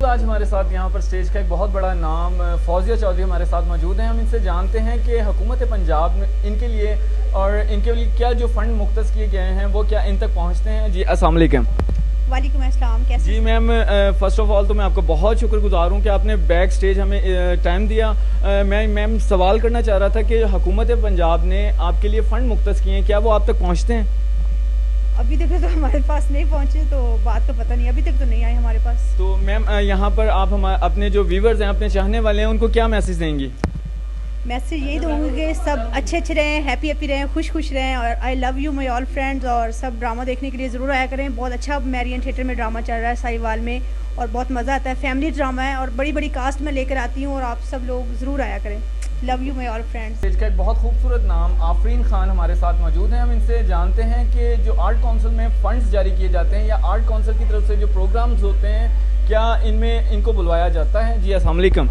आज हमारे साथ यहाँ पर स्टेज का एक बहुत बड़ा नाम फौजिया चौधरी हमारे साथ मौजूद हैं। हम इनसे जानते हैं कि हुकूमत पंजाब में इनके लिए और इनके लिए क्या जो फ़ंड मुख्तस किए गए हैं वो क्या इन तक पहुँचते हैं। जी अस्सलाम वालेकुम। वालेकुम अस्सलाम। कैसे? जी मैम, फ़र्स्ट ऑफ़ ऑल तो मैं आपका बहुत शुक्रगुज़ार हूँ कि आपने बैक स्टेज हमें टाइम दिया। मैं मैम सवाल करना चाह रहा था कि हुकूमत पंजाब ने आपके लिए फ़ंड मुख्तस किए हैं, क्या वो आप तक पहुँचते हैं? अभी तक तो हमारे पास नहीं पहुंचे, तो बात तो पता नहीं, अभी तक तो नहीं आई हमारे पास। तो मैम यहाँ पर आप अपने जो व्यूवर्स हैं, अपने चाहने वाले हैं, उनको क्या मैसेज देंगी? मैसेज यही दूंगी कि सब अच्छे रहें, हैप्पी रहें, खुश रहें और I love you my all friends. और सब ड्रामा देखने के लिए ज़रूर आया करें। बहुत अच्छा मैरियन थिएटर में ड्रामा चल रहा है साहिवाल में और बहुत मज़ा आता है। फैमिली ड्रामा है और बड़ी कास्ट में लेकर आती हूँ और आप सब लोग ज़रूर आया करें। Love you my all friends. Stage का एक बहुत खूबसूरत नाम आफरीन खान हमारे साथ मौजूद हैं। हम इनसे जानते हैं कि जो आर्ट काउंसिल में फ़ंड्स जारी किए जाते हैं या आर्ट काउंसिल की तरफ से जो प्रोग्राम्स होते हैं, क्या इनमें इनको बुलवाया जाता है? जी अस्सलाम वालेकुम।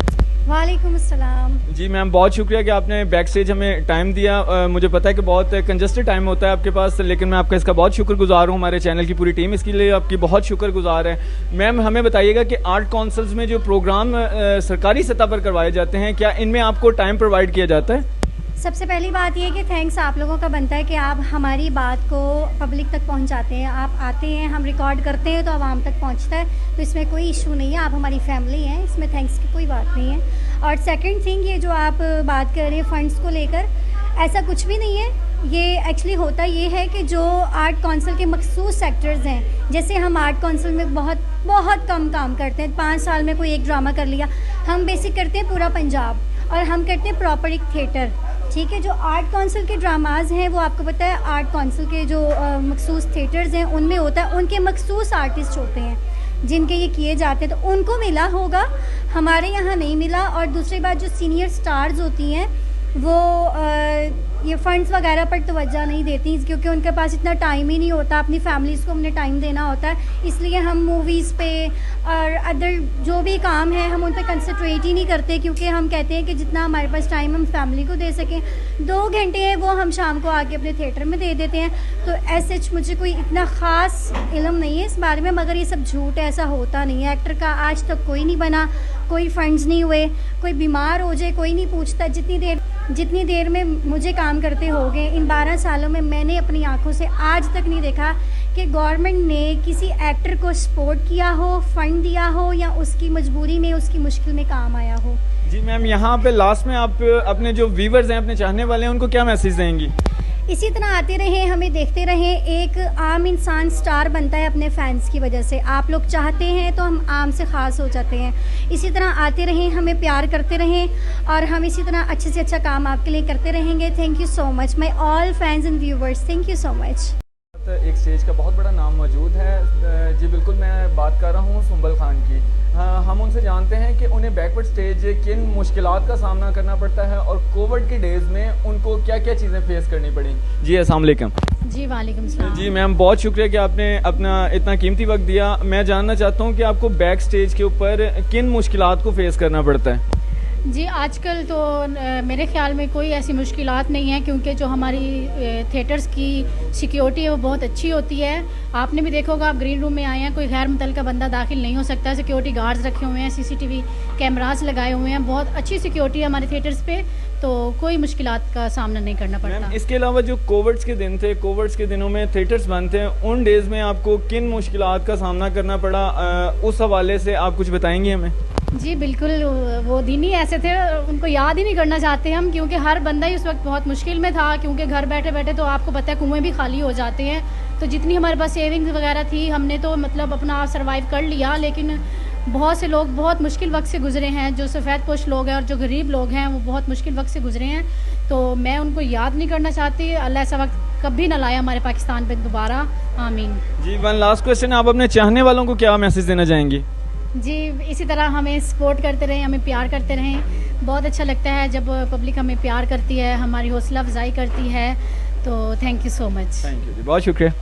वालेकुम अस्सलाम। जी मैम, बहुत शुक्रिया कि आपने बैक स्टेज हमें टाइम दिया। मुझे पता है कि बहुत कंजस्टेड टाइम होता है आपके पास, लेकिन मैं आपका इसका बहुत शुक्रगुजार हूँ। हमारे चैनल की पूरी टीम इसके लिए आपकी बहुत शुक्रगुजार है। मैम हमें बताइएगा कि आर्ट काउंसिल्स में जो प्रोग्राम सरकारी सतह पर करवाए जाते हैं, क्या इनमें आपको टाइम प्रोवाइड किया जाता है? सबसे पहली बात ये कि थैंक्स आप लोगों का बनता है कि आप हमारी बात को पब्लिक तक पहुंचाते हैं। आप आते हैं, हम रिकॉर्ड करते हैं तो आवाम तक पहुंचता है, तो इसमें कोई इशू नहीं है। आप हमारी फैमिली हैं, इसमें थैंक्स की कोई बात नहीं है। और सेकंड थिंग, ये जो आप बात कर रहे हैं फ़ंड्स को लेकर, ऐसा कुछ भी नहीं है। ये एक्चुअली होता ये है कि जो आर्ट काउंसिल के मखसूस सेक्टर्स हैं, जैसे हम आर्ट काउंसिल में बहुत कम काम करते हैं, 5 साल में कोई एक ड्रामा कर लिया। हम बेसिक करते हैं पूरा पंजाब और हम करते हैं प्रॉपर एक थिएटर, ठीक है। जो आर्ट काउंसिल के ड्रामाज हैं वो आपको पता है, आर्ट काउंसिल के जो मखसूस थिएटर्स हैं उनमें होता है, उनके मखसूस आर्टिस्ट होते हैं जिनके ये किए जाते हैं, तो उनको मिला होगा, हमारे यहाँ नहीं मिला। और दूसरी बात, जो सीनियर स्टार्स होती हैं वो ये फ़ंड्स वगैरह पर तवज्जो नहीं देती, क्योंकि उनके पास इतना टाइम ही नहीं होता। अपनी फैमिलीज़ को हमने टाइम देना होता है, इसलिए हम मूवीज़ पे और अदर जो भी काम है हम उन पे कंसंट्रेट ही नहीं करते, क्योंकि हम कहते हैं कि जितना हमारे पास टाइम हम फैमिली को दे सकें, 2 घंटे है वो हम शाम को आके अपने थिएटर में दे देते हैं। तो ऐसे मुझे कोई इतना ख़ास इल्म नहीं है इस बारे में, मगर ये सब झूठ है, ऐसा होता नहीं है। एक्टर का आज तक कोई नहीं बना, कोई फंड्स नहीं हुए, कोई बीमार हो जाए कोई नहीं पूछता। जितनी देर में मुझे काम करते हो गए, इन 12 सालों में मैंने अपनी आंखों से आज तक नहीं देखा कि गवर्नमेंट ने किसी एक्टर को सपोर्ट किया हो, फंड दिया हो या उसकी मजबूरी में, उसकी मुश्किल में काम आया हो। जी मैम, यहाँ पे लास्ट में आप अपने जो व्यूवर्स हैं, अपने चाहने वाले हैं, उनको क्या मैसेज देंगी? इसी तरह आते रहें, हमें देखते रहें। एक आम इंसान स्टार बनता है अपने फैंस की वजह से। आप लोग चाहते हैं तो हम आम से ख़ास हो जाते हैं। इसी तरह आते रहें, हमें प्यार करते रहें और हम इसी तरह अच्छे से अच्छा काम आपके लिए करते रहेंगे। Thank you so much my all fans and viewers, thank you so much. एक स्टेज का बहुत बड़ा नाम मौजूद है। जी बिल्कुल, मैं बात कर रहा हूँ सुंबल खान की। हम उनसे जानते हैं कि उन्हें बैकवर्ड स्टेज किन मुश्किलात का सामना करना पड़ता है और कोविड के डेज़ में उनको क्या क्या चीज़ें फेस करनी पड़ी। जी अस्सलाम वालेकुम। जी वालेकुम सलाम। जी मैम, बहुत शुक्रिया कि आपने अपना इतना कीमती वक्त दिया। मैं जानना चाहता हूँ कि आपको बैक स्टेज के ऊपर किन मुश्किलात को फेस करना पड़ता है? जी आजकल तो मेरे ख्याल में कोई ऐसी मुश्किलात नहीं है, क्योंकि जो हमारी थिएटर्स की सिक्योरिटी है वो बहुत अच्छी होती है। आपने भी देखा होगा, आप ग्रीन रूम में आए हैं, कोई गैर मुतल्लिका बंदा दाखिल नहीं हो सकता। सिक्योरिटी गार्ड्स रखे हुए हैं, CCTV कैमरास लगाए हुए हैं, बहुत अच्छी सिक्योरिटी है हमारे थिएटर्स पे, तो कोई मुश्किलात का सामना नहीं करना पड़ता। इसके अलावा जो कोविड्स के दिन थे, कोविड्स के दिनों में थिएटर्स बंद थे, उन डेज़ में आपको किन मुश्किलात का सामना करना पड़ा, उस हवाले से आप कुछ बताएंगे हमें? जी बिल्कुल, वो दिन ही ऐसे थे, उनको याद ही नहीं करना चाहते हम, क्योंकि हर बंदा ही उस वक्त बहुत मुश्किल में था। क्योंकि घर बैठे बैठे तो आपको पता है कुएं भी खाली हो जाते हैं, तो जितनी हमारे पास सेविंग्स वगैरह थी हमने तो मतलब अपना सर्वाइव कर लिया। लेकिन बहुत से लोग बहुत मुश्किल वक्त से गुजरे हैं, जो सफ़ेद पोश लोग हैं और जो गरीब लोग हैं वो बहुत मुश्किल वक्त से गुजरे हैं, तो मैं उनको याद नहीं करना चाहती। अल्लाह ऐसा वक्त कभी ना लाया हमारे पाकिस्तान पे दोबारा, आमीन। जी वन लास्ट क्वेश्चन, आप अपने चाहने वालों को क्या मैसेज देना चाहेंगी? जी इसी तरह हमें सपोर्ट करते रहें, हमें प्यार करते रहें। बहुत अच्छा लगता है जब पब्लिक हमें प्यार करती है, हमारी हौसला अफजाई करती है, तो thank you so much. Thank you जी, बहुत शुक्रिया।